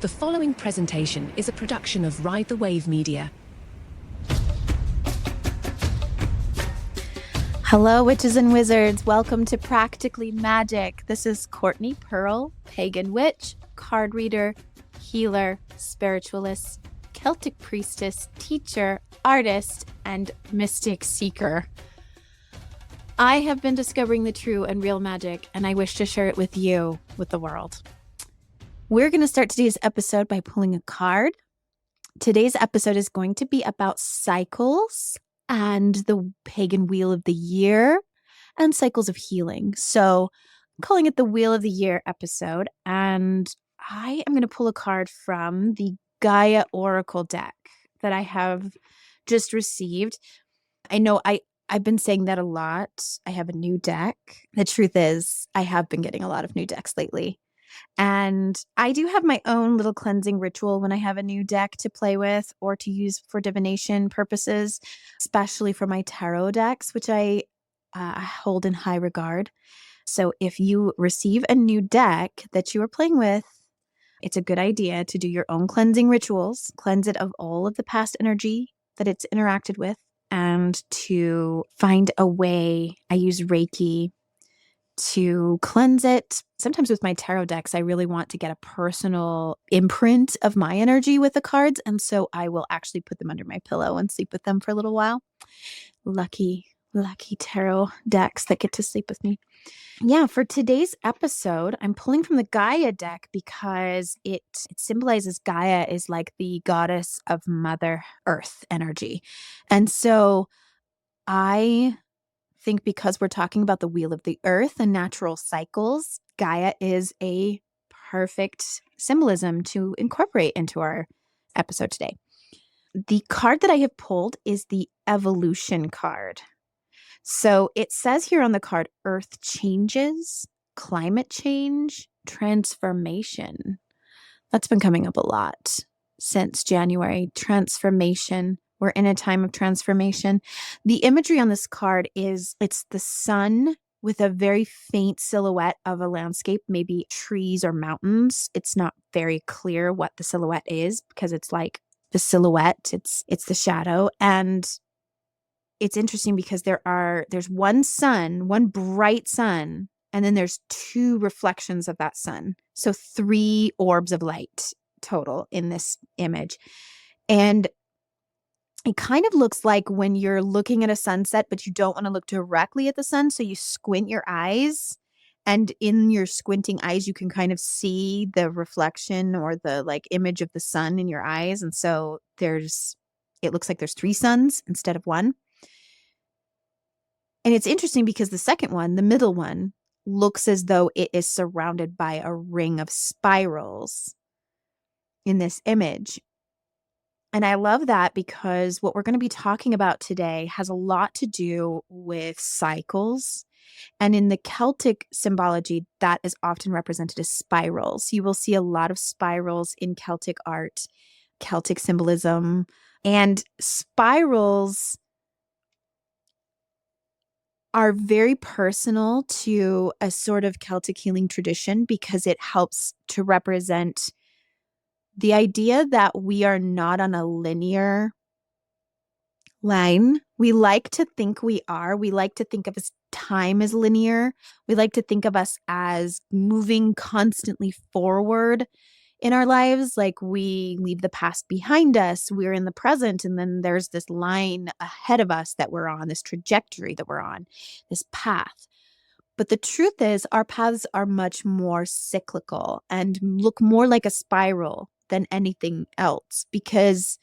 The following presentation is a production of Ride the Wave Media. Hello, witches and wizards. Welcome to Practically Magic. This is Courtney Pearl, pagan witch, card reader, healer, spiritualist, Celtic priestess, teacher, artist, and mystic seeker. I have been discovering the true and real magic, and I wish to share it with you, with the world. We're going to start today's episode by pulling a card. Today's episode is going to be about cycles and the Pagan Wheel of the Year and cycles of healing. So I'm calling it the Wheel of the Year episode, and I am going to pull a card from the Gaia Oracle deck that I have just received. I know I've been saying that a lot. I have a new deck. The truth is, I have been getting a lot of new decks lately. And I do have my own little cleansing ritual when I have a new deck to play with or to use for divination purposes, especially for my tarot decks, which I hold in high regard. So if you receive a new deck that you are playing with, it's a good idea to do your own cleansing rituals, cleanse it of all of the past energy that it's interacted with, and to find a way. I use Reiki to cleanse it. Sometimes with my tarot decks, I really want to get a personal imprint of my energy with the cards. And so I will actually put them under my pillow and sleep with them for a little while. Lucky tarot decks that get to sleep with me. Yeah, for today's episode, I'm pulling from the Gaia deck because it symbolizes Gaia is like the goddess of Mother Earth energy. And so I think because we're talking about the wheel of the earth and natural cycles, Gaia is a perfect symbolism to incorporate into our episode today. The card that I have pulled is the evolution card. So it says here on the card, earth changes, climate change, transformation. That's been coming up a lot since January. Transformation. We're in a time of transformation. The imagery on this card it's the sun with a very faint silhouette of a landscape, maybe trees or mountains. It's not very clear what the silhouette is because it's like the silhouette, it's the shadow. And it's interesting because there's one sun, one bright sun, and then there's two reflections of that sun. So 3 orbs of light total in this image. And it kind of looks like when you're looking at a sunset, but you don't want to look directly at the sun. So you squint your eyes, and in your squinting eyes, you can kind of see the reflection or the like image of the sun in your eyes. And so it looks like there's 3 suns instead of 1. And it's interesting because the second one, the middle one, looks as though it is surrounded by a ring of spirals in this image. And I love that because what we're going to be talking about today has a lot to do with cycles. And in the Celtic symbology, that is often represented as spirals. You will see a lot of spirals in Celtic art, Celtic symbolism. And spirals are very personal to a sort of Celtic healing tradition because it helps to represent the idea that we are not on a linear line. We like to think we are. We like to think of time as linear. We like to think of us as moving constantly forward in our lives. Like we leave the past behind us. We're in the present. And then there's this line ahead of us that we're on, this trajectory that we're on, this path. But the truth is our paths are much more cyclical and look more like a spiral than anything else, because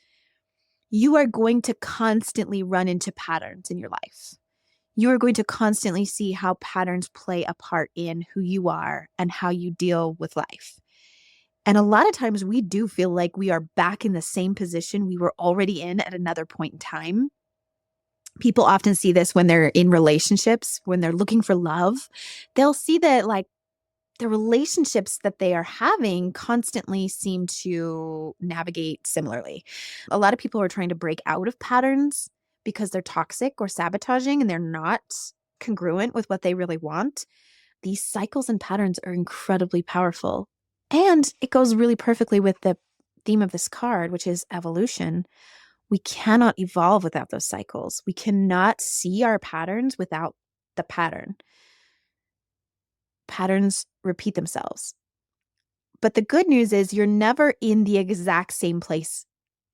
you are going to constantly run into patterns in your life. You are going to constantly see how patterns play a part in who you are and how you deal with life. And a lot of times we do feel like we are back in the same position we were already in at another point in time. People often see this when they're in relationships, when they're looking for love. They'll see that like the relationships that they are having constantly seem to navigate similarly. A lot of people are trying to break out of patterns because they're toxic or sabotaging and they're not congruent with what they really want. These cycles and patterns are incredibly powerful. And it goes really perfectly with the theme of this card, which is evolution. We cannot evolve without those cycles. We cannot see our patterns without the pattern. Patterns repeat themselves. But the good news is you're never in the exact same place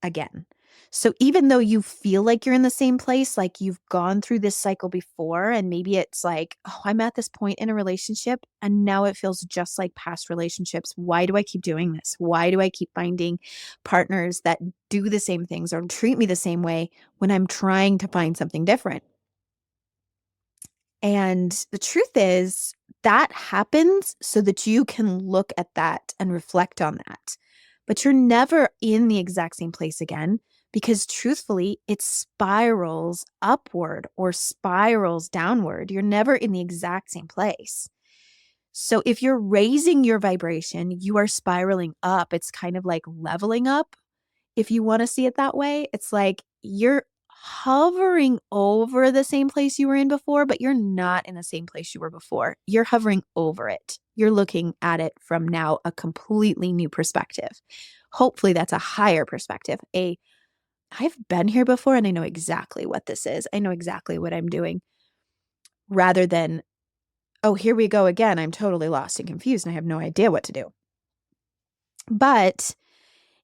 again. So even though you feel like you're in the same place, like you've gone through this cycle before, and maybe it's like, oh, I'm at this point in a relationship and now it feels just like past relationships. Why do I keep doing this? Why do I keep finding partners that do the same things or treat me the same way when I'm trying to find something different? And the truth is that happens so that you can look at that and reflect on that. But you're never in the exact same place again because truthfully, it spirals upward or spirals downward. You're never in the exact same place. So if you're raising your vibration, you are spiraling up. It's kind of like leveling up. If you want to see it that way, it's like you're hovering over the same place you were in before, but you're not in the same place you were before. You're hovering over it. You're looking at it from now a completely new perspective. Hopefully that's a higher perspective. I've been here before and I know exactly what this is. I know exactly what I'm doing, rather than, oh, here we go again. I'm totally lost and confused and I have no idea what to do. But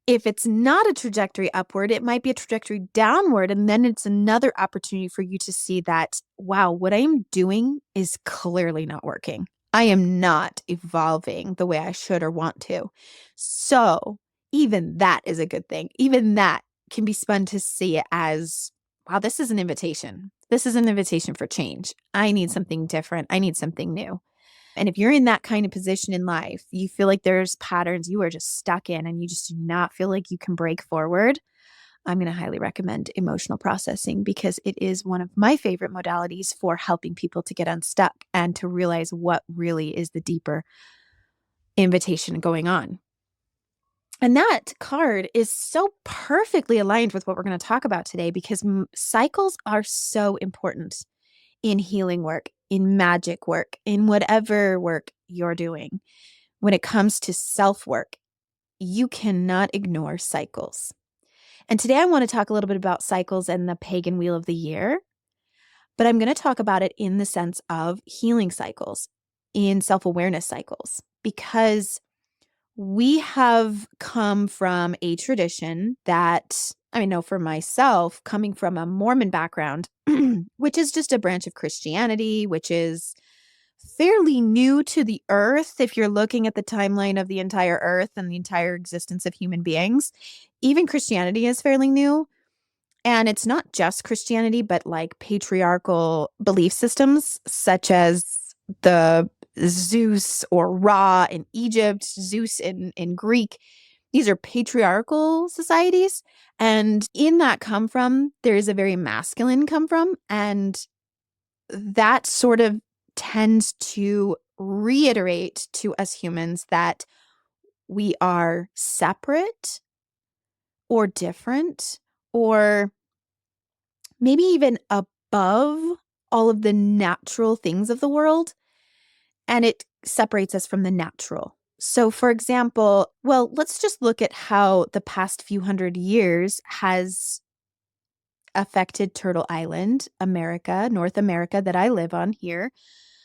if it's not a trajectory upward, it might be a trajectory downward. And then it's another opportunity for you to see that, wow, what I'm doing is clearly not working. I am not evolving the way I should or want to. So even that is a good thing. Even that can be spun to see it as, wow, this is an invitation. This is an invitation for change. I need something different. I need something new. And if you're in that kind of position in life, you feel like there's patterns you are just stuck in and you just do not feel like you can break forward, I'm going to highly recommend emotional processing because it is one of my favorite modalities for helping people to get unstuck and to realize what really is the deeper invitation going on. And that card is so perfectly aligned with what we're going to talk about today because cycles are so important in healing work, in magic work, in whatever work you're doing. When it comes to self-work, you cannot ignore cycles. And today I want to talk a little bit about cycles and the Pagan Wheel of the Year, but I'm going to talk about it in the sense of healing cycles, in self-awareness cycles, because we have come from a tradition that, I know for myself, coming from a Mormon background, which is just a branch of Christianity, which is fairly new to the earth. If you're looking at the timeline of the entire earth and the entire existence of human beings, even Christianity is fairly new. And it's not just Christianity, but like patriarchal belief systems, such as the Zeus or Ra in Egypt, Zeus in Greek. These are patriarchal societies. And in that come from, there is a very masculine come from. And that sort of tends to reiterate to us humans that we are separate or different or maybe even above all of the natural things of the world. And it separates us from the natural. So, for example, well, let's just look at how the past few hundred years has affected Turtle Island, America, North America that I live on here.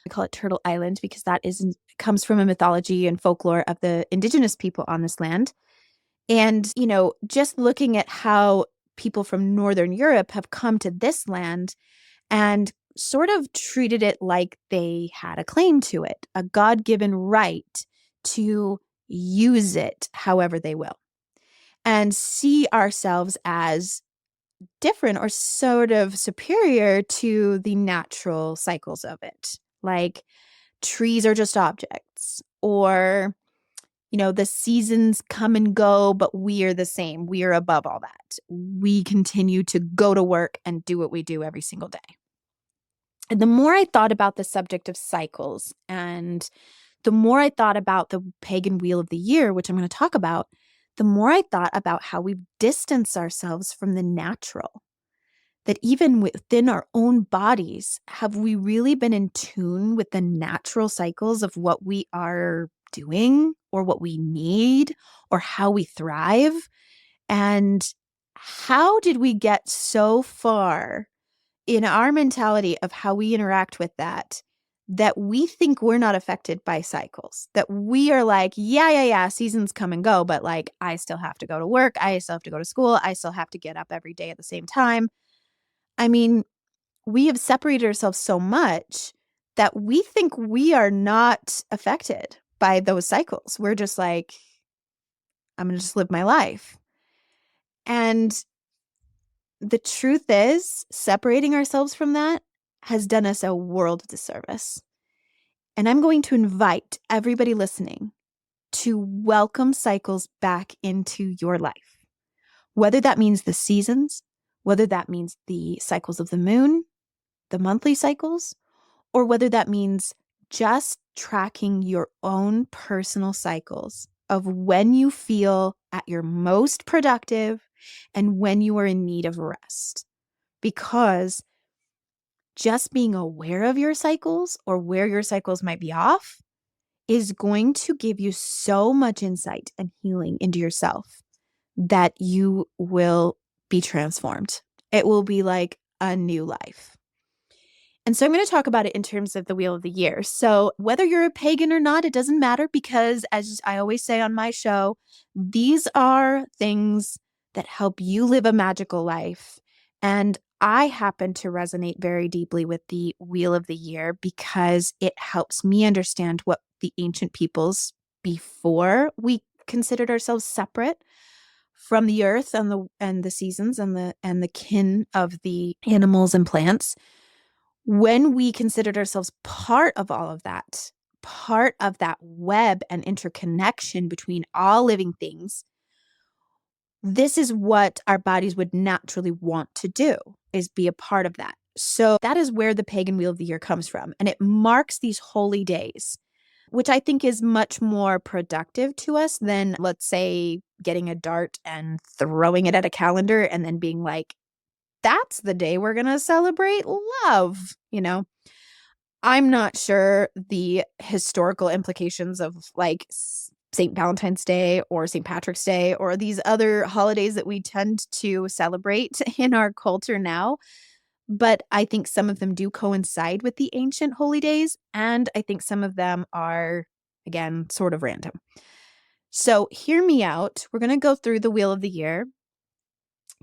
I call it Turtle Island because that comes from a mythology and folklore of the indigenous people on this land. And, just looking at how people from Northern Europe have come to this land and sort of treated it like they had a claim to it, a God-given right to use it however they will, and see ourselves as different or sort of superior to the natural cycles of it. Like trees are just objects, or the seasons come and go, but we are the same. We are above all that. We continue to go to work and do what we do every single day. And the more I thought about the subject of cycles, and the more I thought about the Pagan Wheel of the Year, which I'm going to talk about, the more I thought about how we've distanced ourselves from the natural. That even within our own bodies, have we really been in tune with the natural cycles of what we are doing or what we need or how we thrive. And how did we get so far in our mentality of how we interact with that we think we're not affected by cycles, that we are like, yeah, seasons come and go, but like, I still have to go to work. I still have to go to school. I still have to get up every day at the same time. I mean, we have separated ourselves so much that we think we are not affected by those cycles. We're just like, I'm going to just live my life. And the truth is, separating ourselves from that has done us a world of disservice. And I'm going to invite everybody listening to welcome cycles back into your life. Whether that means the seasons, whether that means the cycles of the moon, the monthly cycles, or whether that means just tracking your own personal cycles of when you feel at your most productive and when you are in need of rest. Because just being aware of your cycles or where your cycles might be off is going to give you so much insight and healing into yourself that you will be transformed. It will be like a new life. And so I'm going to talk about it in terms of the Wheel of the Year. So whether you're a pagan or not, it doesn't matter, because as I always say on my show, these are things that help you live a magical life. And I happen to resonate very deeply with the Wheel of the Year because it helps me understand what the ancient peoples, before we considered ourselves separate from the earth and the seasons and the kin of the animals and plants, when we considered ourselves part of all of that, part of that web and interconnection between all living things, this is what our bodies would naturally want to do, is be a part of that. So that is where the Pagan Wheel of the Year comes from. And it marks these holy days, which I think is much more productive to us than, let's say, getting a dart and throwing it at a calendar and then being like, that's the day we're going to celebrate love. I'm not sure the historical implications of like St. Valentine's Day or St. Patrick's Day or these other holidays that we tend to celebrate in our culture now. But I think some of them do coincide with the ancient holy days. And I think some of them are, again, sort of random. So hear me out. We're going to go through the Wheel of the Year.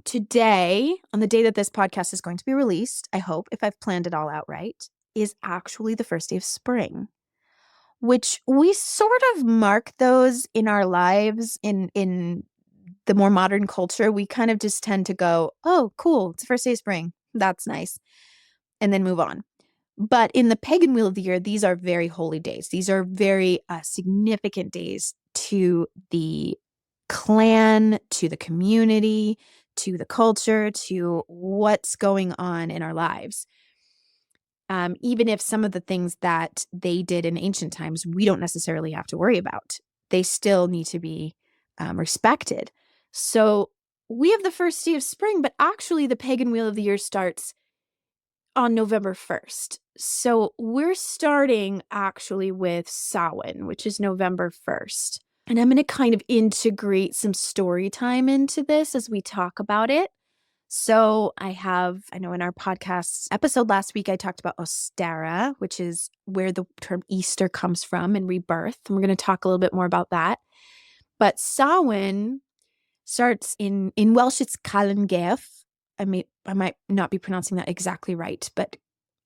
Today, on the day that this podcast is going to be released, I hope, if I've planned it all out right, is actually the first day of spring, which we sort of mark those in our lives in the more modern culture. We kind of just tend to go, oh, cool, it's the first day of spring. That's nice. And then move on. But in the Pagan Wheel of the Year, these are very holy days. These are very significant days to the clan, to the community, to the culture, to what's going on in our lives. Even if some of the things that they did in ancient times, we don't necessarily have to worry about. They still need to be respected. So we have the first day of spring, but actually the Pagan Wheel of the Year starts on November 1st. So we're starting actually with Samhain, which is November 1st. And I'm going to kind of integrate some story time into this as we talk about it. So I know in our podcast episode last week, I talked about Ostara, which is where the term Easter comes from, and rebirth. And we're going to talk a little bit more about that. But Samhain starts in Welsh, it's Calan Gaeaf. I might not be pronouncing that exactly right, but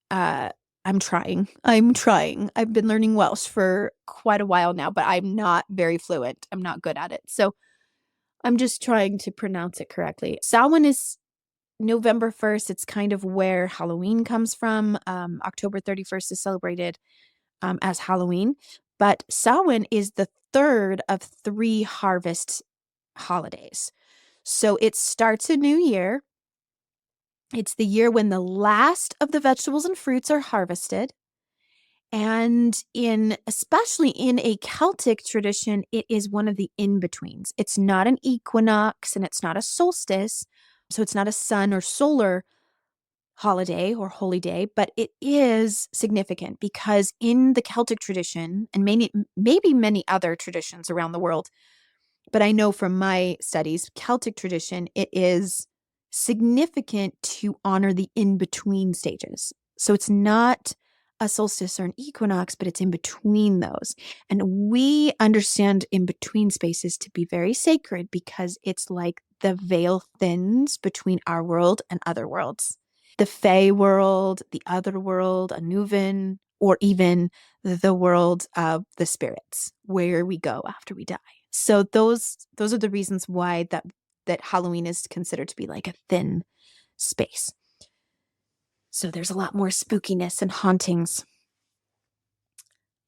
I'm trying. I've been learning Welsh for quite a while now, but I'm not very fluent. I'm not good at it. So I'm just trying to pronounce it correctly. Samhain is November 1st. It's kind of where Halloween comes from. October 31st is celebrated as Halloween. But Samhain is the third of 3 harvest holidays. So it starts a new year. It's the year when the last of the vegetables and fruits are harvested. And especially in a Celtic tradition, it is one of the in-betweens. It's not an equinox and it's not a solstice. So it's not a sun or solar holiday or holy day, but it is significant because in the Celtic tradition, and maybe many other traditions around the world, but I know from my studies, Celtic tradition, it is significant to honor the in-between stages. So it's not a solstice or an equinox, but it's in between those. And we understand in between spaces to be very sacred because it's like the veil thins between our world and other worlds. The Fey world, the other world, Anuvan, or even the world of the spirits, where we go after we die. So those are the reasons why that Halloween is considered to be like a thin space. So there's a lot more spookiness and hauntings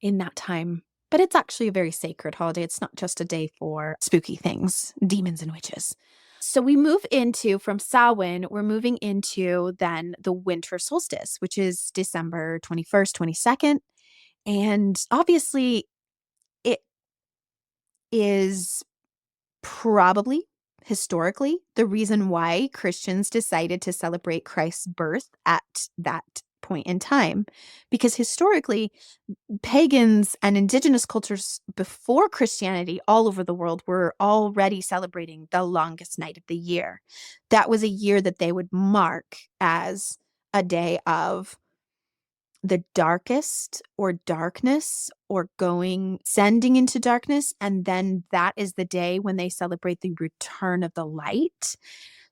in that time. But it's actually a very sacred holiday. It's not just a day for spooky things, demons and witches. So we move into, from Samhain, we're moving into then the winter solstice, which is December 21st, 22nd. And obviously it is probably historically the reason why Christians decided to celebrate Christ's birth at that point in time. Because historically, pagans and indigenous cultures before Christianity all over the world were already celebrating the longest night of the year. That was a year that they would mark as a day of the darkest or darkness or sending into darkness. And then that is the day when they celebrate the return of the light.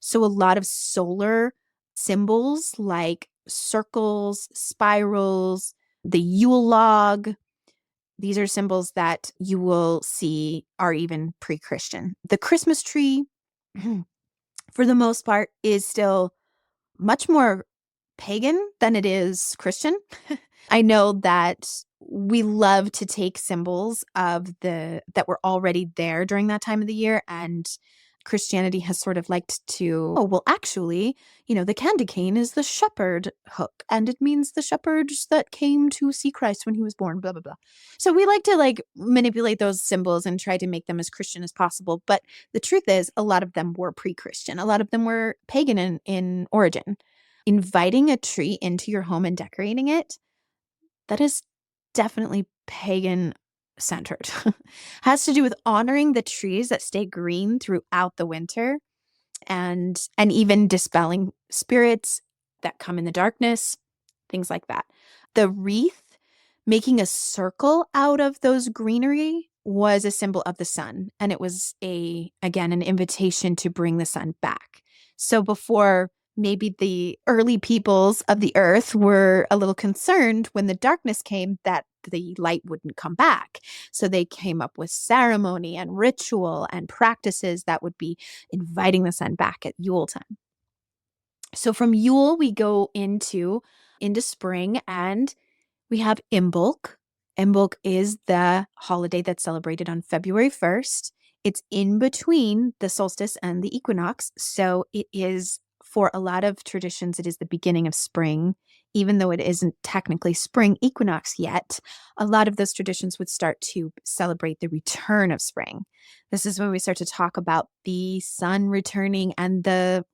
So a lot of solar symbols like circles, spirals, the Yule log, these are symbols that you will see are even pre-Christian. The Christmas tree, for the most part, is still much more pagan than it is Christian. I know that we love to take symbols that were already there during that time of the year, and Christianity has sort of liked to, oh, well, actually, the candy cane is the shepherd hook, and it means the shepherds that came to see Christ when he was born, blah, blah, blah. So we like to manipulate those symbols and try to make them as Christian as possible. But the truth is, a lot of them were pre-Christian. A lot of them were pagan in origin. Inviting a tree into your home and decorating it, that is definitely pagan centered. Has to do with honoring the trees that stay green throughout the winter and even dispelling spirits that come in the darkness, things like that. The wreath, making a circle out of those greenery, was a symbol of the sun, and it was again an invitation to bring the sun back. So before, maybe the early peoples of the earth were a little concerned when the darkness came that the light wouldn't come back. So they came up with ceremony and ritual and practices that would be inviting the sun back at Yule time. So from Yule, we go into spring, and we have Imbolc. Imbolc is the holiday that's celebrated on February 1st. It's in between the solstice and the equinox. So it is, for a lot of traditions, it is the beginning of spring, even though it isn't technically spring equinox yet. A lot of those traditions would start to celebrate the return of spring. This is when we start to talk about the sun returning and the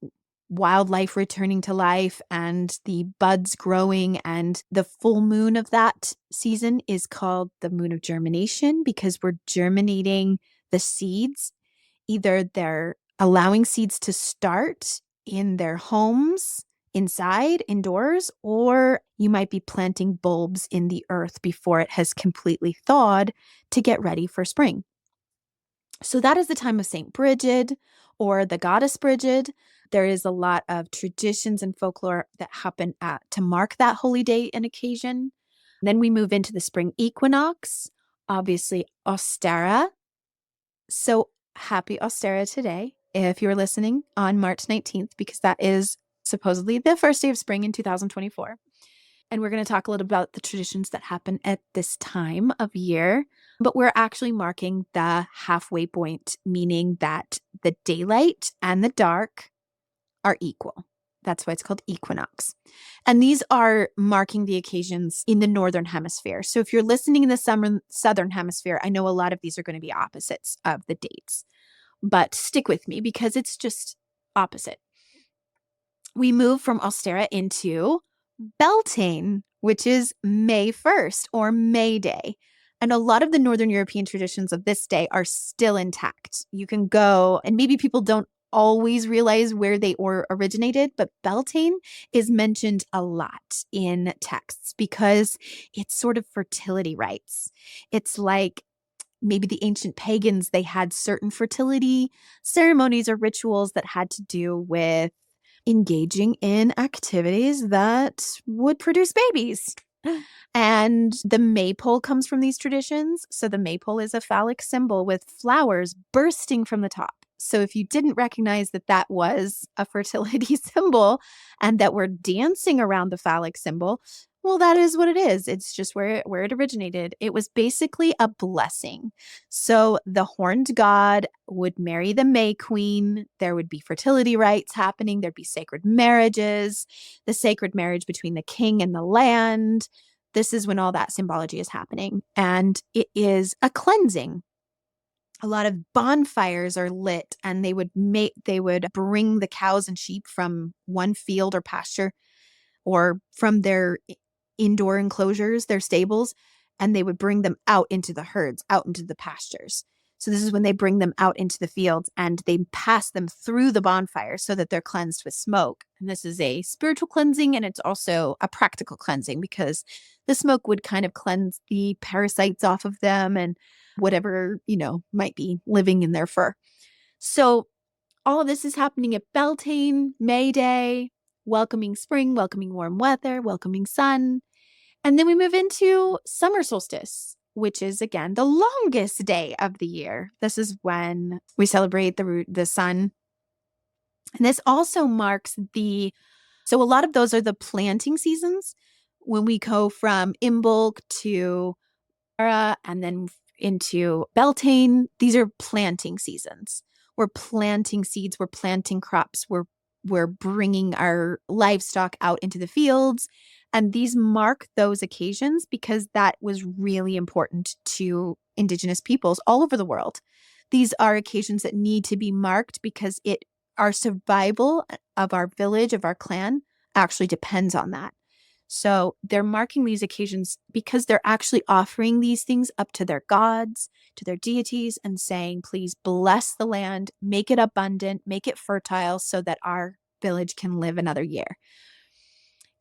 wildlife returning to life and the buds growing, and the full moon of that season is called the moon of germination because we're germinating the seeds. Either they're allowing seeds to start in their homes, indoors, or you might be planting bulbs in the earth before it has completely thawed to get ready for spring. So that is the time of St. Bridget or the goddess Bridget. There is a lot of traditions and folklore that happen to mark that holy day and occasion. Then we move into the spring equinox, obviously Ostara. So happy Ostara today, if you're listening on March 19th, because that is supposedly the first day of spring in 2024. And we're going to talk a little about the traditions that happen at this time of year. But we're actually marking the halfway point, meaning that the daylight and the dark are equal. That's why it's called equinox. And these are marking the occasions in the northern hemisphere. So if you're listening in the southern hemisphere, I know a lot of these are going to be opposites of the dates. But stick with me because it's just opposite. we move from Austera into Beltane, which is May 1st or May Day. And a lot of the Northern European traditions of this day are still intact. You can go, and maybe people don't always realize where they originated, but Beltane is mentioned a lot in texts because it's sort of fertility rites. It's like maybe the ancient pagans, they had certain fertility ceremonies or rituals that had to do with engaging in activities that would produce babies. And the maypole comes from these traditions. So the maypole is a phallic symbol with flowers bursting from the top. So if you didn't recognize that that was a fertility symbol and that we're dancing around the phallic symbol, well, that is what it is. It's just where it originated. It was basically a blessing. So the horned god would marry the May Queen. There would be fertility rites happening. There'd be sacred marriages, the sacred marriage between the king and the land. This is when all that symbology is happening. And it is a cleansing. A lot of bonfires are lit, and they would bring the cows and sheep from one field or pasture or from their indoor enclosures, their stables, and they would bring them out into the herds, out into the pastures. So this is when they bring them out into the fields and they pass them through the bonfire so that they're cleansed with smoke. And this is a spiritual cleansing, and it's also a practical cleansing because the smoke would kind of cleanse the parasites off of them and whatever, might be living in their fur. So all of this is happening at Beltane, May Day, welcoming spring, welcoming warm weather, welcoming sun. And then we move into summer solstice, which is, again, the longest day of the year. This is when we celebrate the sun. And this also marks so a lot of those are the planting seasons when we go from Imbolc to Ara and then into Beltane. These are planting seasons. We're planting seeds. We're planting crops. We're bringing our livestock out into the fields. And these mark those occasions because that was really important to Indigenous peoples all over the world. These are occasions that need to be marked because our survival of our village, of our clan, actually depends on that. So they're marking these occasions because they're actually offering these things up to their gods, to their deities, and saying, please bless the land, make it abundant, make it fertile so that our village can live another year.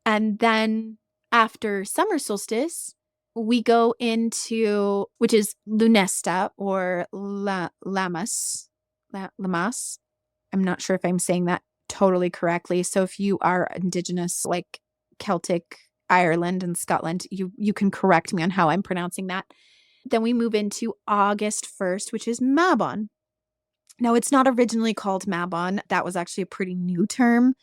And then after summer solstice, we go into, which is Lunesta or Lamas. I'm not sure if I'm saying that totally correctly. So if you are Indigenous, like Celtic, Ireland, and Scotland, you can correct me on how I'm pronouncing that. Then we move into August 1st, which is Mabon. Now, it's not originally called Mabon. That was actually a pretty new term.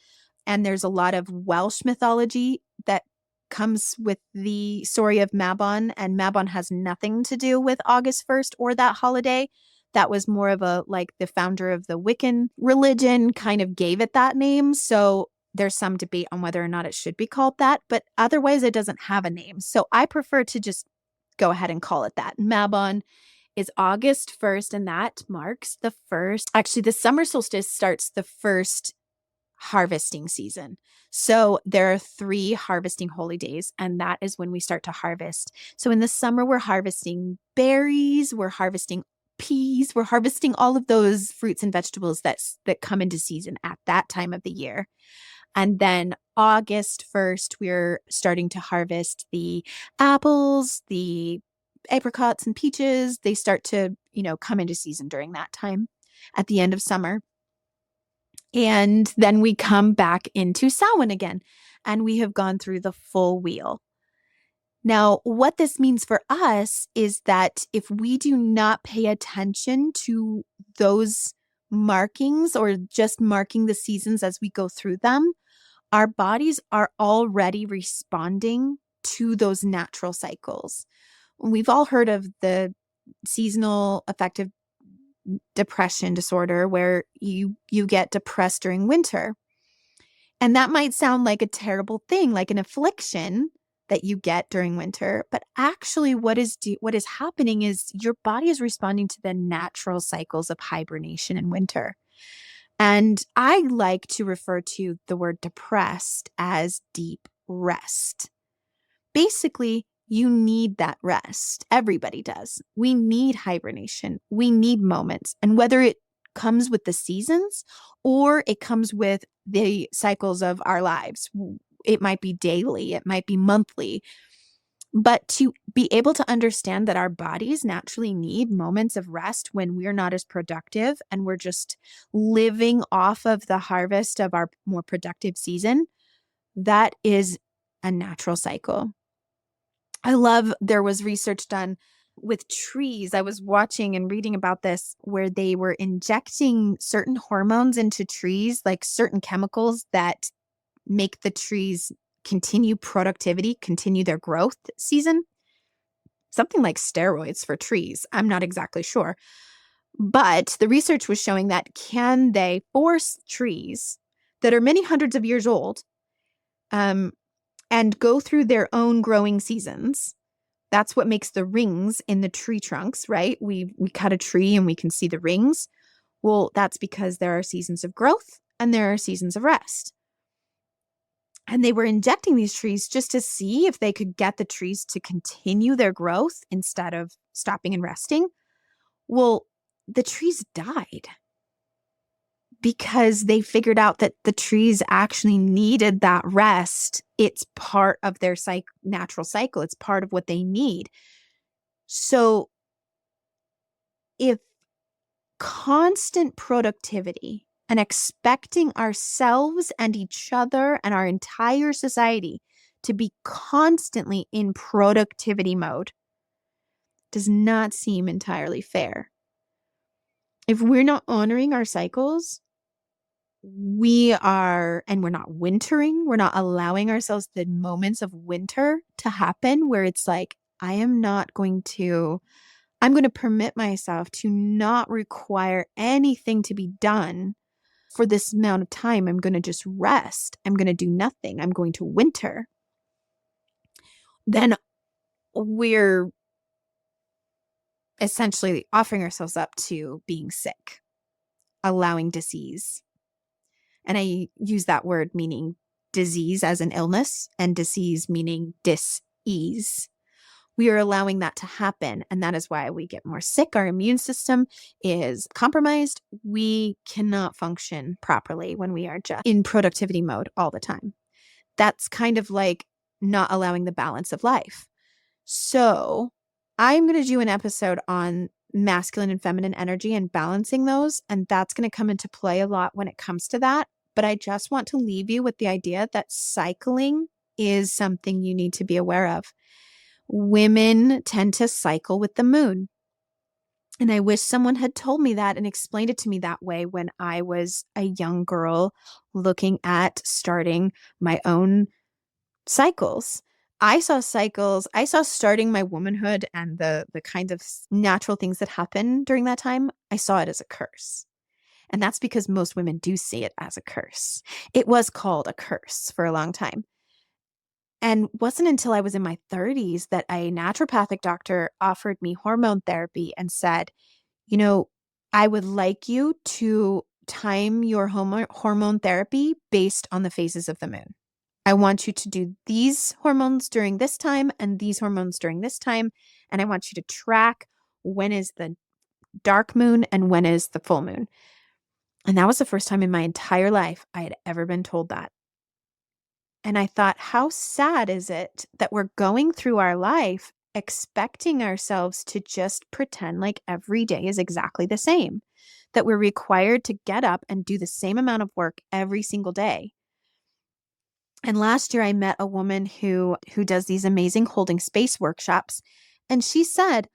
And there's a lot of Welsh mythology that comes with the story of Mabon. And Mabon has nothing to do with August 1st or that holiday. That was more of the founder of the Wiccan religion kind of gave it that name. So there's some debate on whether or not it should be called that, but otherwise it doesn't have a name. So I prefer to just go ahead and call it that. Mabon is August 1st, and that marks the summer solstice starts the first harvesting season. So there are 3 harvesting holy days, and that is when we start to harvest. So in the summer, we're harvesting berries, we're harvesting peas, we're harvesting all of those fruits and vegetables that come into season at that time of the year. And then August 1st, we're starting to harvest the apples, the apricots and peaches. They start to, come into season during that time at the end of summer. And then we come back into Samhain again, and we have gone through the full wheel. Now, what this means for us is that if we do not pay attention to those markings or just marking the seasons as we go through them, our bodies are already responding to those natural cycles. We've all heard of the seasonal affective depression disorder where you get depressed during winter. And that might sound like a terrible thing, like an affliction that you get during winter. But actually what is happening is your body is responding to the natural cycles of hibernation in winter. And I like to refer to the word depressed as deep rest. Basically, you need that rest. Everybody does. We need hibernation. We need moments. And whether it comes with the seasons or it comes with the cycles of our lives, it might be daily, it might be monthly. But to be able to understand that our bodies naturally need moments of rest when we're not as productive and we're just living off of the harvest of our more productive season, that is a natural cycle. I love there was research done with trees. I was watching and reading about this where they were injecting certain hormones into trees, like certain chemicals that make the trees continue productivity, continue their growth season. Something like steroids for trees. I'm not exactly sure. But the research was showing that can they force trees that are many hundreds of years old and go through their own growing seasons. That's what makes the rings in the tree trunks, right? We cut a tree and we can see the rings. Well, that's because there are seasons of growth and there are seasons of rest. And they were injecting these trees just to see if they could get the trees to continue their growth instead of stopping and resting. Well, the trees died because they figured out that the trees actually needed that rest. It's part of their natural cycle. It's part of what they need. So if constant productivity and expecting ourselves and each other and our entire society to be constantly in productivity mode does not seem entirely fair. If we're not honoring our cycles, we're not wintering, we're not allowing ourselves the moments of winter to happen where it's like, I'm going to permit myself to not require anything to be done for this amount of time. I'm going to just rest. I'm going to do nothing. I'm going to winter. Then we're essentially offering ourselves up to being sick, allowing disease. And I use that word meaning disease as an illness and disease meaning dis-ease. We are allowing that to happen. And that is why we get more sick. Our immune system is compromised. We cannot function properly when we are just in productivity mode all the time. That's kind of like not allowing the balance of life. So I'm going to do an episode on masculine and feminine energy and balancing those. And that's going to come into play a lot when it comes to that. But I just want to leave you with the idea that cycling is something you need to be aware of. Women tend to cycle with the moon. And I wish someone had told me that and explained it to me that way when I was a young girl looking at starting my own cycles. I saw cycles. I saw starting my womanhood and the kind of natural things that happen during that time. I saw it as a curse. And that's because most women do see it as a curse. It was called a curse for a long time. And wasn't until I was in my 30s that a naturopathic doctor offered me hormone therapy and said, I would like you to time your hormone therapy based on the phases of the moon. I want you to do these hormones during this time and these hormones during this time. And I want you to track when is the dark moon and when is the full moon. And that was the first time in my entire life I had ever been told that. And I thought, how sad is it that we're going through our life expecting ourselves to just pretend like every day is exactly the same, that we're required to get up and do the same amount of work every single day. And last year I met a woman who does these amazing holding space workshops. And she said,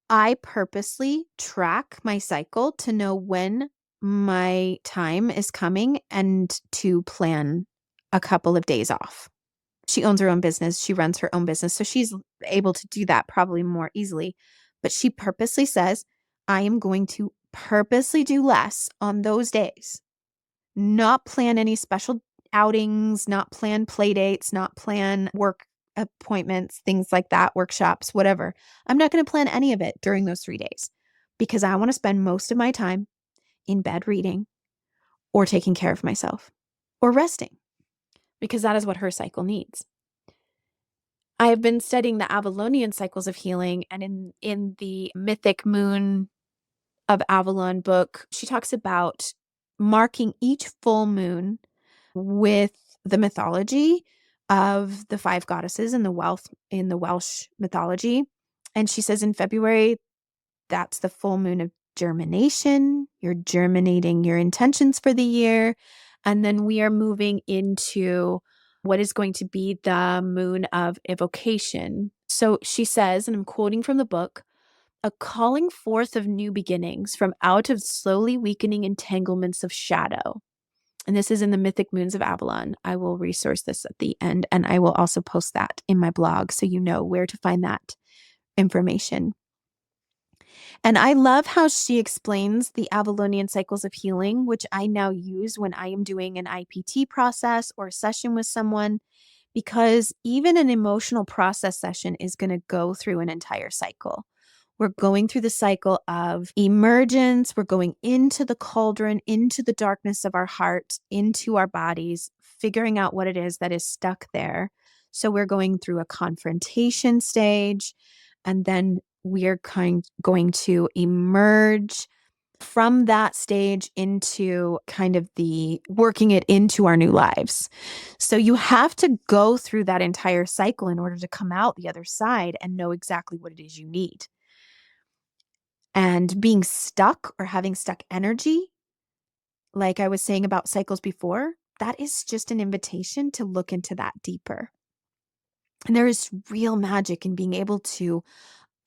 I purposely track my cycle to know when my time is coming and to plan a couple of days off. She owns her own business. She runs her own business. So she's able to do that probably more easily. But she purposely says, I am going to purposely do less on those days, not plan any special outings, not plan play dates, not plan work appointments, things like that, workshops, whatever. I'm not going to plan any of it during those 3 days because I want to spend most of my time in bed reading or taking care of myself or resting, because that is what her cycle needs. I have been studying the Avalonian cycles of healing, and in the Mythic Moon of Avalon book, she talks about marking each full moon with the mythology of the five goddesses in the Welsh mythology. And she says in February, that's the full moon of germination. You're germinating your intentions for the year. And then we are moving into what is going to be the moon of evocation. So she says, and I'm quoting from the book, a calling forth of new beginnings from out of slowly weakening entanglements of shadow. And this is in the Mythic Moons of Avalon. I will resource this at the end, and I will also post that in my blog so you know where to find that information. And I love how she explains the Avalonian cycles of healing, which I now use when I am doing an IPT process or session with someone, because even an emotional process session is going to go through an entire cycle. We're going through the cycle of emergence. We're going into the cauldron, into the darkness of our heart, into our bodies, figuring out what it is that is stuck there. So we're going through a confrontation stage, and then we're going to emerge from that stage into kind of the working it into our new lives. So you have to go through that entire cycle in order to come out the other side and know exactly what it is you need. And being stuck or having stuck energy, like I was saying about cycles before, that is just an invitation to look into that deeper. And there is real magic in being able to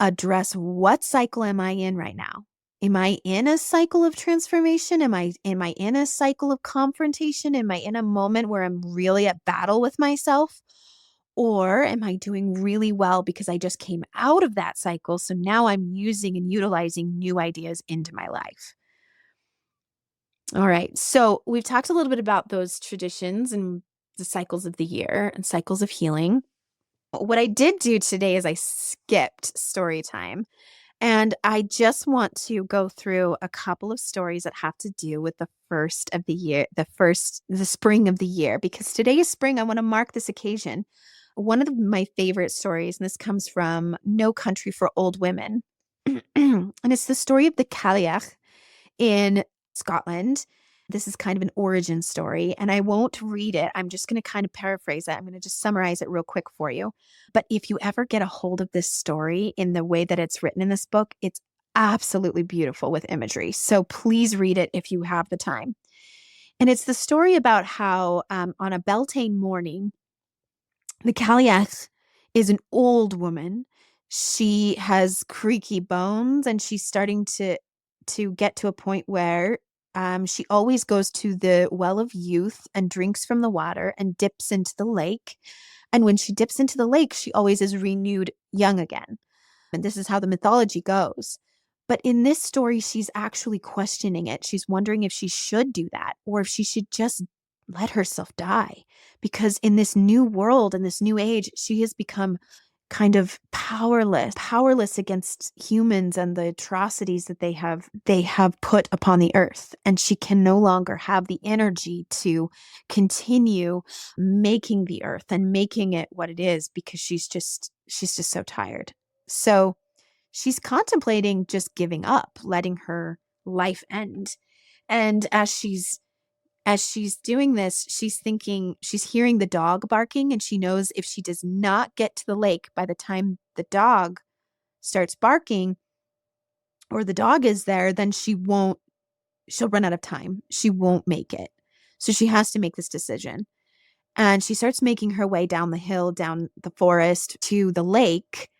address, what cycle am I in right now? Am I in a cycle of transformation? Am I in a cycle of confrontation? Am I in a moment where I'm really at battle with myself? Or am I doing really well because I just came out of that cycle? So now I'm using and utilizing new ideas into my life. All right. So we've talked a little bit about those traditions and the cycles of the year and cycles of healing. What I did do today is I skipped story time. And I just want to go through a couple of stories that have to do with the first of the year, the spring of the year, because today is spring. I want to mark this occasion. One of my favorite stories, and this comes from No Country for Old Women, and it's the story of the Cailleach in Scotland. This is kind of an origin story, and I won't read it. I'm just going to kind of paraphrase it. I'm going to just summarize it real quick for you. But if you ever get a hold of this story in the way that it's written in this book, it's absolutely beautiful with imagery. So please read it if you have the time. And it's the story about how on a Beltane morning, the Cailleach is an old woman. She has creaky bones, and she's starting to get to a point where she always goes to the well of youth and drinks from the water and dips into the lake. And when she dips into the lake, she always is renewed young again. And this is how the mythology goes. But in this story, she's actually questioning it. She's wondering if she should do that or if she should just let herself die. Because in this new world, in this new age, she has become kind of powerless against humans and the atrocities that they have put upon the earth. And she can no longer have the energy to continue making the earth and making it what it is, because she's just so tired. So she's contemplating just giving up, letting her life end. And as she's doing this, she's hearing the dog barking, and she knows if she does not get to the lake by the time the dog starts barking or the dog is there, then she'll run out of time. She won't make it. So she has to make this decision. And she starts making her way down the hill, down the forest to the lake.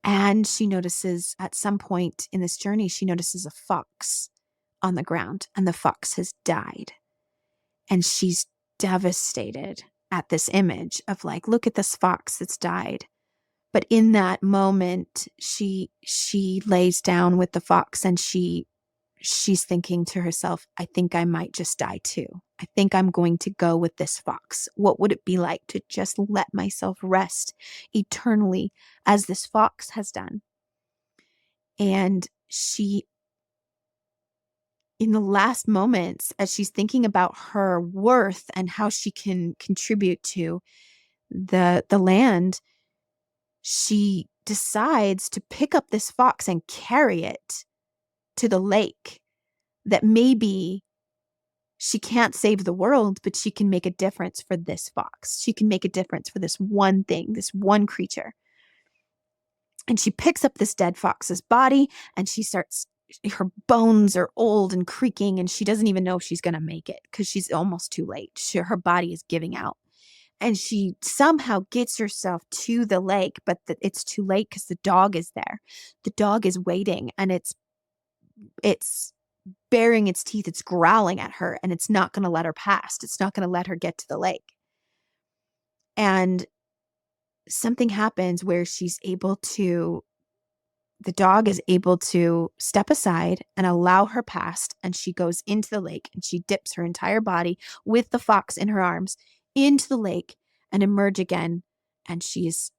And she notices at some point in this journey, she notices a fox on the ground, and the fox has died. And she's devastated at this image of like, look at this fox that's died. But in that moment, she lays down with the fox, and she's thinking to herself, I think I might just die too. I think I'm going to go with this fox. What would it be like to just let myself rest eternally as this fox has done? And she in the last moments, as she's thinking about her worth and how she can contribute to the land, she decides to pick up this fox and carry it to the lake, that maybe she can't save the world, but she can make a difference for this fox. She can make a difference for this one thing, this one creature. And she picks up this dead fox's body, and her bones are old and creaking, and she doesn't even know if she's going to make it because she's almost too late. Her body is giving out. And she somehow gets herself to the lake, but it's too late because the dog is there. The dog is waiting, and it's baring its teeth. It's growling at her, and it's not going to let her pass. It's not going to let her get to the lake. And something happens where the dog is able to step aside and allow her past, and she goes into the lake, and she dips her entire body with the fox in her arms into the lake and emerge again, and she's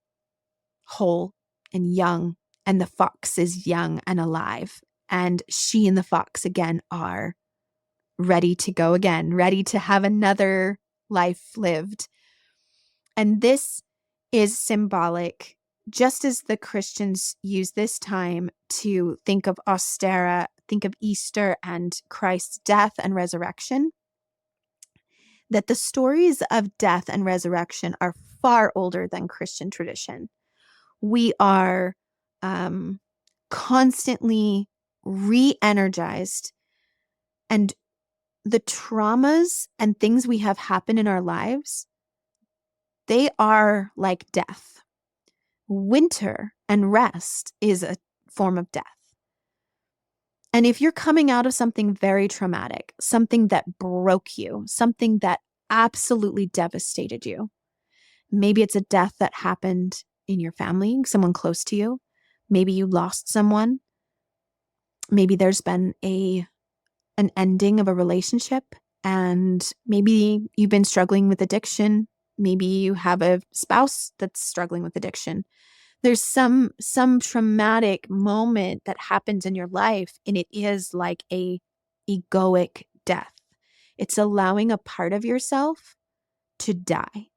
whole and young, and the fox is young and alive, and she and the fox again are ready to go again, ready to have another life lived. And this is symbolic, just as the Christians use this time to think of Ostera, think of Easter and Christ's death and resurrection, that the stories of death and resurrection are far older than Christian tradition. We are constantly re-energized, and the traumas and things we have happen in our lives, they are like death. Winter and rest is a form of death. And if you're coming out of something very traumatic, something that broke you, something that absolutely devastated you, maybe it's a death that happened in your family, someone close to you. Maybe you lost someone. Maybe there's been an ending of a relationship, and maybe you've been struggling with addiction. Maybe you have a spouse that's struggling with addiction. There's some traumatic moment that happens in your life, and it is like a egoic death. It's allowing a part of yourself to die.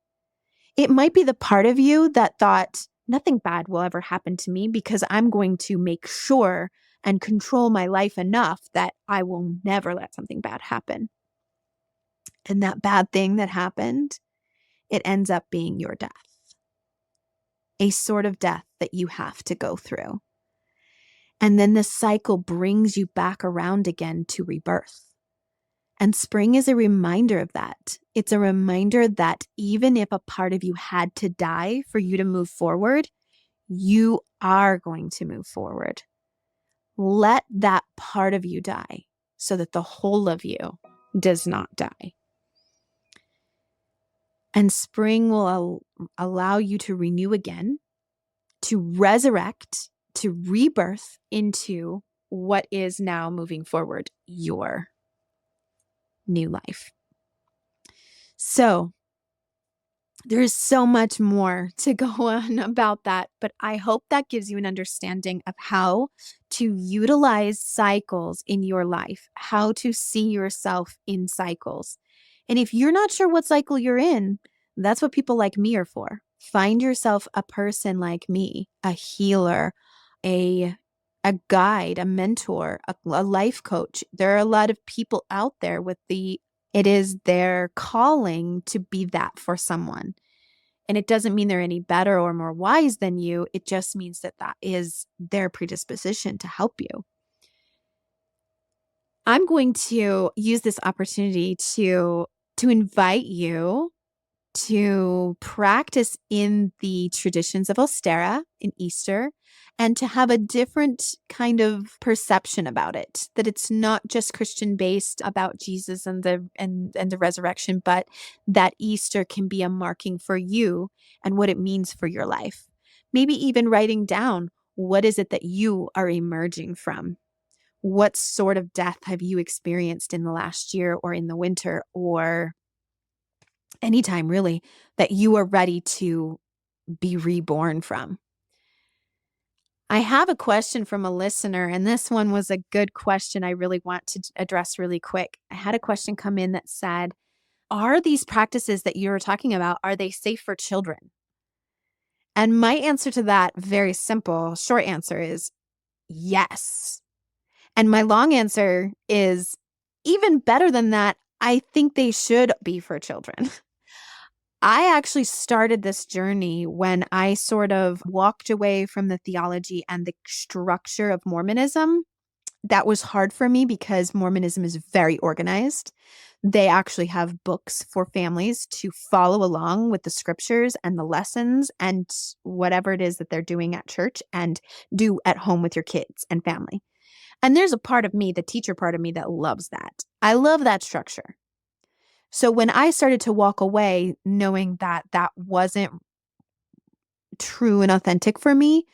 It might be the part of you that thought nothing bad will ever happen to me because I'm going to make sure and control my life enough that I will never let something bad happen. And that bad thing that happened, it ends up being your death. A sort of death that you have to go through. And then the cycle brings you back around again to rebirth. And spring is a reminder of that. It's a reminder that even if a part of you had to die for you to move forward, you are going to move forward. Let that part of you die so that the whole of you does not die. And spring will allow you to renew again, to resurrect, to rebirth into what is now moving forward, your new life. So there is so much more to go on about that, but I hope that gives you an understanding of how to utilize cycles in your life, how to see yourself in cycles. And if you're not sure what cycle you're in, that's what people like me are for. Find yourself a person like me, a healer, a guide, a mentor, a life coach. There are a lot of people out there it is their calling to be that for someone. And it doesn't mean they're any better or more wise than you. It just means that is their predisposition to help you. I'm going to use this opportunity to invite you to practice in the traditions of Ostera in Easter, and to have a different kind of perception about it, that it's not just Christian based about Jesus and the resurrection, but that Easter can be a marking for you and what it means for your life. Maybe even writing down, what is it that you are emerging from? What sort of death have you experienced in the last year or in the winter or anytime really that you are ready to be reborn from? I have a question from a listener, and this one was a good question I really want to address really quick. I had a question come in that said, are these practices that you're talking about, are they safe for children? And my answer to that, very simple, short answer is yes. And my long answer is even better than that. I think they should be for children. I actually started this journey when I sort of walked away from the theology and the structure of Mormonism. That was hard for me because Mormonism is very organized. They actually have books for families to follow along with the scriptures and the lessons and whatever it is that they're doing at church and do at home with your kids and family. And there's a part of me, the teacher part of me, that loves that. I love that structure. So when I started to walk away knowing that that wasn't true and authentic for me,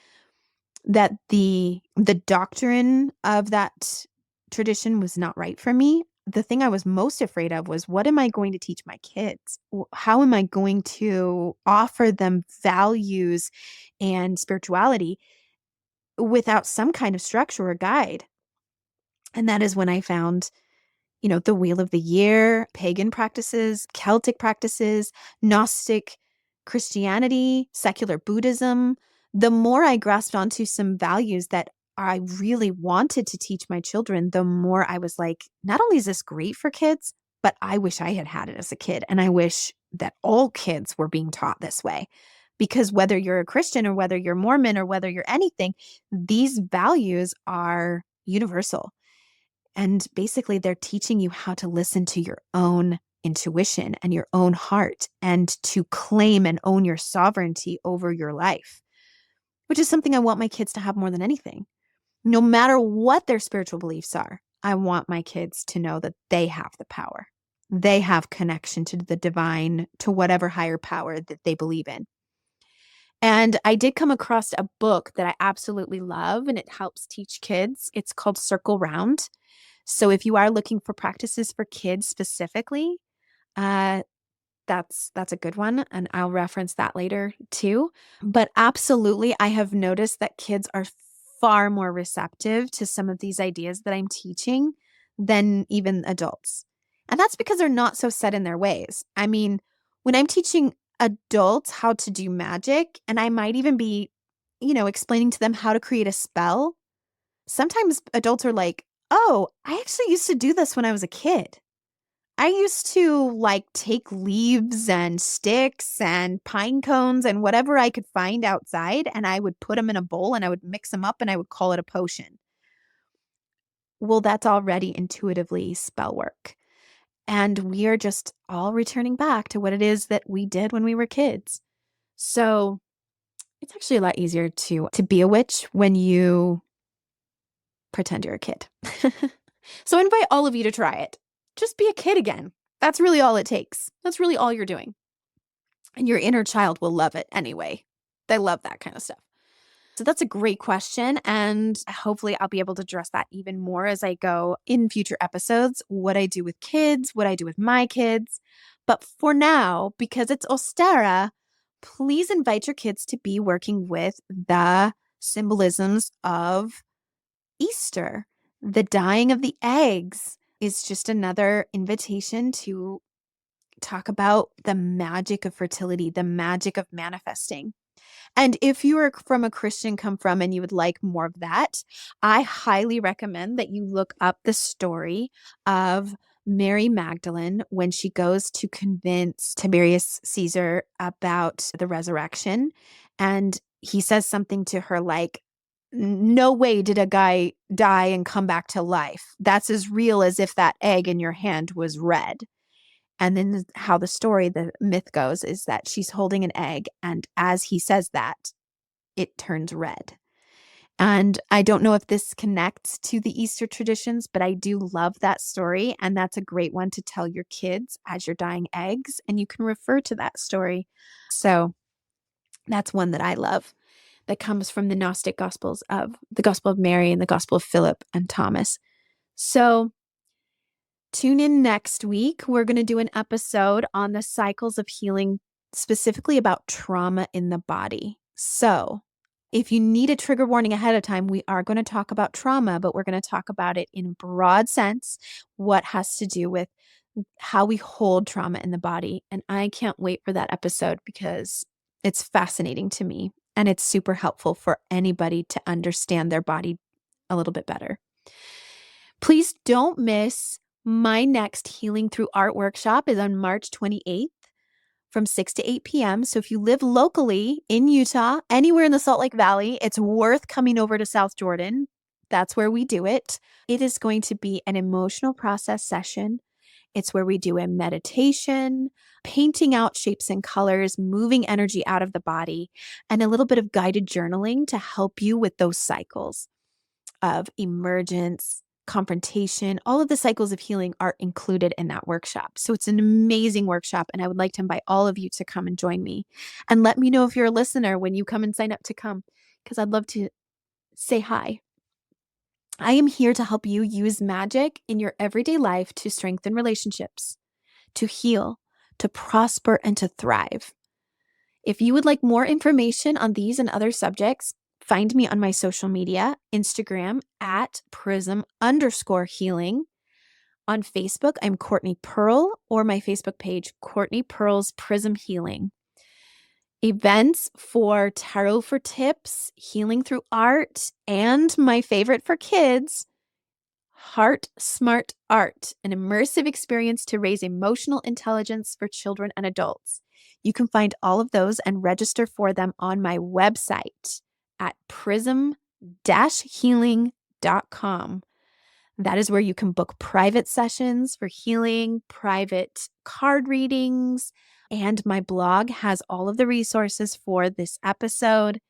that the doctrine of that tradition was not right for me, the thing I was most afraid of was, what am I going to teach my kids? How am I going to offer them values and spirituality without some kind of structure or guide? And that is when I found, the Wheel of the Year, pagan practices, Celtic practices, Gnostic Christianity, secular Buddhism. The more I grasped onto some values that I really wanted to teach my children, the more I was like, not only is this great for kids, but I wish I had had it as a kid. And I wish that all kids were being taught this way. Because whether you're a Christian or whether you're Mormon or whether you're anything, these values are universal. And basically, they're teaching you how to listen to your own intuition and your own heart and to claim and own your sovereignty over your life, which is something I want my kids to have more than anything. No matter what their spiritual beliefs are, I want my kids to know that they have the power. They have connection to the divine, to whatever higher power that they believe in. And I did come across a book that I absolutely love, and it helps teach kids. It's called Circle Round. So if you are looking for practices for kids specifically, that's a good one. And I'll reference that later too. But absolutely, I have noticed that kids are far more receptive to some of these ideas that I'm teaching than even adults. And that's because they're not so set in their ways. I mean, when I'm teaching adults how to do magic, and I might even be, explaining to them how to create a spell, sometimes adults are like, oh, I actually used to do this when I was a kid. I used to take leaves and sticks and pine cones and whatever I could find outside, and I would put them in a bowl and I would mix them up and I would call it a potion. Well, that's already intuitively spell work. And we are just all returning back to what it is that we did when we were kids. So it's actually a lot easier to be a witch when you pretend you're a kid. So I invite all of you to try it. Just be a kid again. That's really all it takes. That's really all you're doing. And your inner child will love it anyway. They love that kind of stuff. So that's a great question. And hopefully I'll be able to address that even more as I go in future episodes, what I do with kids, what I do with my kids. But for now, because it's Ostara, please invite your kids to be working with the symbolisms of Easter. The dyeing of the eggs is just another invitation to talk about the magic of fertility, the magic of manifesting. And if you are from a Christian come from and you would like more of that, I highly recommend that you look up the story of Mary Magdalene when she goes to convince Tiberius Caesar about the resurrection. And he says something to her like, no way did a guy die and come back to life. That's as real as if that egg in your hand was red. And then how the myth goes is that she's holding an egg, and as he says that, it turns red. And I don't know if this connects to the Easter traditions, but I do love that story. And that's a great one to tell your kids as you're dyeing eggs, and you can refer to that story. So that's one that I love that comes from the Gnostic Gospels of the Gospel of Mary and the Gospel of Philip and Thomas. So tune in next week. We're going to do an episode on the cycles of healing, specifically about trauma in the body. So If you need a trigger warning ahead of time, we are going to talk about trauma, but we're going to talk about it in a broad sense, what has to do with how we hold trauma in the body. And I can't wait for that episode because it's fascinating to me and it's super helpful for anybody to understand their body a little bit better. Please don't miss my next Healing Through Art workshop is on March 28th. From 6 to 8 p.m. So if you live locally in Utah, anywhere in the Salt Lake Valley, it's worth coming over to South Jordan. That's where we do it. It is going to be an emotional process session. It's where we do a meditation, painting out shapes and colors, moving energy out of the body, and a little bit of guided journaling to help you with those cycles of emergence, confrontation. All of the cycles of healing are included in that workshop. So it's an amazing workshop, and I would like to invite all of you to come and join me. And let me know if you're a listener when you come and sign up to come, because I'd love to say hi. I am here to help you use magic in your everyday life to strengthen relationships, to heal, to prosper, and to thrive. If you would like more information on these and other subjects, find me on my social media, Instagram at prism_healing. On Facebook, I'm Courtney Pearl, or my Facebook page, Courtney Pearl's Prism Healing. Events for tarot for tips, healing through art, and my favorite for kids, Heart Smart Art, an immersive experience to raise emotional intelligence for children and adults. You can find all of those and register for them on my website at prism-healing.com. That is where you can book private sessions for healing, private card readings, and my blog has all of the resources for this episode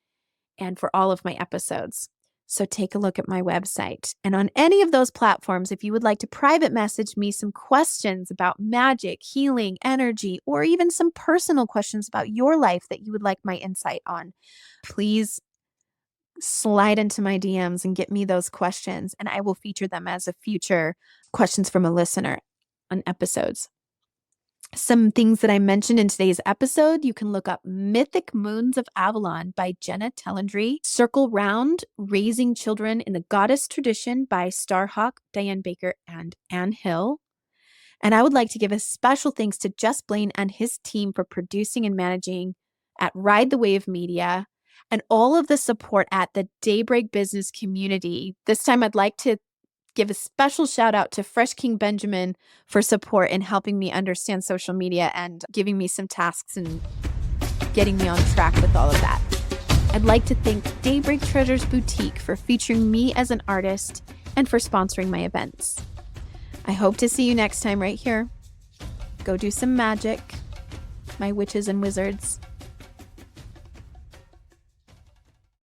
and for all of my episodes. So take a look at my website. And on any of those platforms, if you would like to private message me some questions about magic, healing, energy, or even some personal questions about your life that you would like my insight on, please slide into my DMs and get me those questions, and I will feature them as a future questions from a listener on episodes. Some things that I mentioned in today's episode, you can look up Mythic Moons of Avalon by Jenna Tellendry, Circle Round, Raising Children in the Goddess Tradition by Starhawk, Diane Baker, and Anne Hill. And I would like to give a special thanks to Jess Blaine and his team for producing and managing at Ride the Wave Media, and all of the support at the Daybreak Business community. This time I'd like to give a special shout out to Fresh King Benjamin for support in helping me understand social media and giving me some tasks and getting me on track with all of that. I'd like to thank Daybreak Treasures Boutique for featuring me as an artist and for sponsoring my events. I hope to see you next time right here. Go do some magic, my witches and wizards.